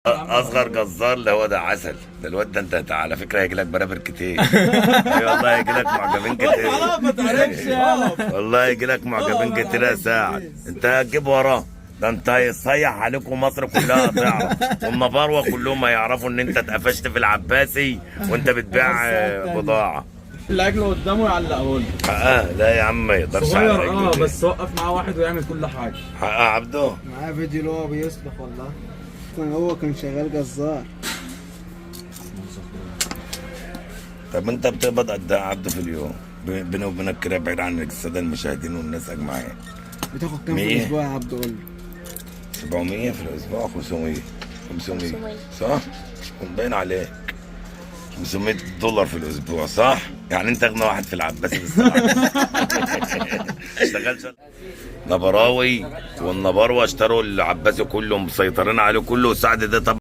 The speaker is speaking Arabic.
اصغر جزار اللي هو ده عسل ده الواد ده. انت على فكره هيجي لك برابر كتير. اي والله هيجي لك معجبين كتير. ما تعرفش والله هيجي لك معجبين كتير يا سعد. انت هتجيب وراه ده. انت هيصيح عليكم مصر كلها هتعرف، والنبروه كلهم هيعرفوا ان انت اتقفشت في العباسي وانت بتبيع بضاعه. الاكل قدامه يعلقه لي. لا يا عم ما يقدرش على صغير رجله دي. بس وقف معاه واحد ويعمل كل حاجه. عبده معاه فيديو اللي هو بيسلخ والله. هو كان شغال جزار. طب انت بتقبض قد ايه يا عبده في اليوم؟ بيني وبينك كده بعيد عن الساده المشاهدين والناس اجمعين. بتاخد كام في 100. الاسبوع يا عبد؟ قول لي. 700 في الاسبوع. 500 صح؟ باين عليك. 500 دولار في الاسبوع صح؟ يعني انت اغنى واحد في العباسي بالصراحه. اشتغلت نبراوي والنبروه اشتروا العباسي كله، مسيطرين عليه كله. وسعد ده طبعا